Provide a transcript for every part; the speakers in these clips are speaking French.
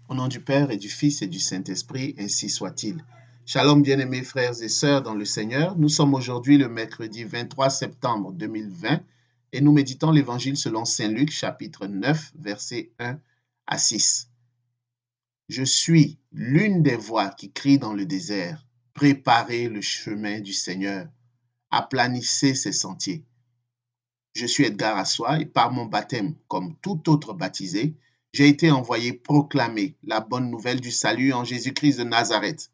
Au nom du Père et du Fils et du Saint-Esprit, ainsi soit-il. Shalom, bien-aimés frères et sœurs dans le Seigneur. Nous sommes aujourd'hui le mercredi 23 septembre 2020 et nous méditons l'Évangile selon Saint Luc, chapitre 9, versets 1 à 6. Je suis l'une des voix qui crie dans le désert. Préparez le chemin du Seigneur. Aplanissez ses sentiers. Je suis Edgar Assois et par mon baptême, comme tout autre baptisé, j'ai été envoyé proclamer la bonne nouvelle du salut en Jésus-Christ de Nazareth.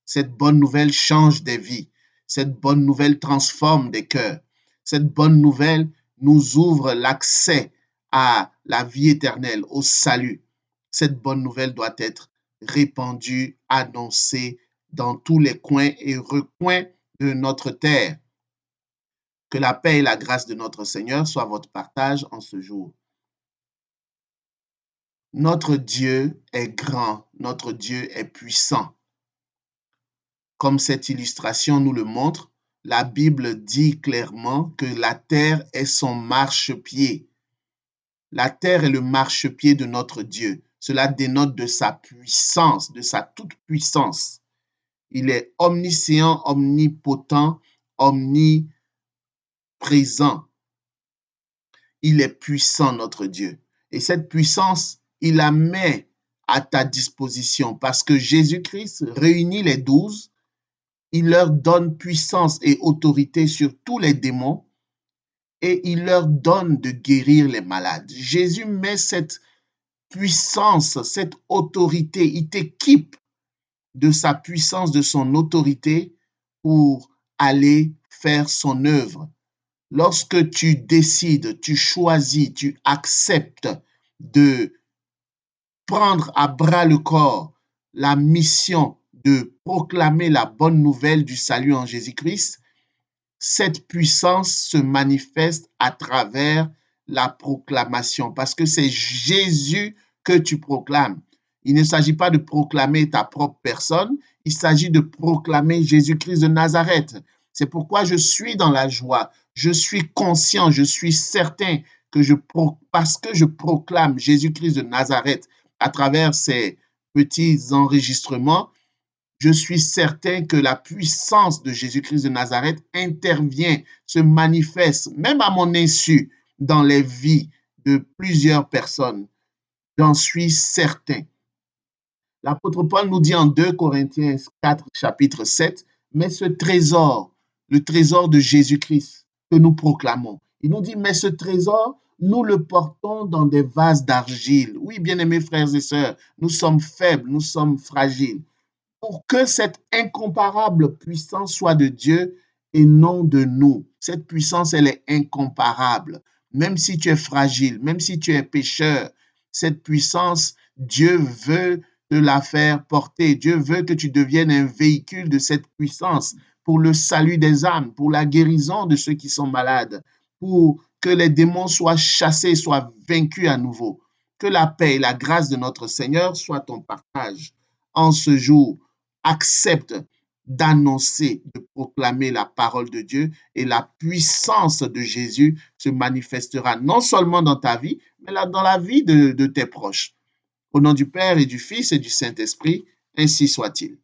Cette bonne nouvelle change des vies. Cette bonne nouvelle transforme des cœurs. Cette bonne nouvelle nous ouvre l'accès à la vie éternelle, au salut. Cette bonne nouvelle doit être répandue, annoncée dans tous les coins et recoins de notre terre. Que la paix et la grâce de notre Seigneur soient votre partage en ce jour. Notre Dieu est grand, notre Dieu est puissant. Comme cette illustration nous le montre, la Bible dit clairement que la terre est son marchepied. La terre est le marchepied de notre Dieu. Cela dénote de sa puissance, de sa toute-puissance. Il est omniscient, omnipotent, omniprésent. Il est puissant, notre Dieu. Et cette puissance, il la met à ta disposition parce que Jésus-Christ réunit les 12, il leur donne puissance et autorité sur tous les démons et il leur donne de guérir les malades. Jésus met cette puissance, cette autorité, il t'équipe de sa puissance, de son autorité pour aller faire son œuvre. Lorsque tu décides, tu choisis, tu acceptes de prendre à bras le corps la mission de proclamer la bonne nouvelle du salut en Jésus-Christ, cette puissance se manifeste à travers la proclamation parce que c'est Jésus que tu proclames. Il ne s'agit pas de proclamer ta propre personne, il s'agit de proclamer Jésus-Christ de Nazareth. C'est pourquoi je suis dans la joie, je suis conscient, je suis certain que parce que je proclame Jésus-Christ de Nazareth à travers ces petits enregistrements, je suis certain que la puissance de Jésus-Christ de Nazareth intervient, se manifeste, même à mon insu, dans les vies de plusieurs personnes. J'en suis certain. L'apôtre Paul nous dit en 2 Corinthiens 4, chapitre 7, mais ce trésor, le trésor de Jésus-Christ que nous proclamons, il nous dit, mais ce trésor, nous le portons dans des vases d'argile. Oui, bien-aimés frères et sœurs, nous sommes faibles, nous sommes fragiles. Pour que cette incomparable puissance soit de Dieu et non de nous. Cette puissance, elle est incomparable. Même si tu es fragile, même si tu es pécheur, cette puissance, Dieu veut te la faire porter. Dieu veut que tu deviennes un véhicule de cette puissance pour le salut des âmes, pour la guérison de ceux qui sont malades, pour que les démons soient chassés, soient vaincus à nouveau. Que la paix et la grâce de notre Seigneur soient ton partage en ce jour. Accepte d'annoncer, de proclamer la parole de Dieu et la puissance de Jésus se manifestera non seulement dans ta vie, mais dans la vie de tes proches. Au nom du Père et du Fils et du Saint-Esprit, ainsi soit-il.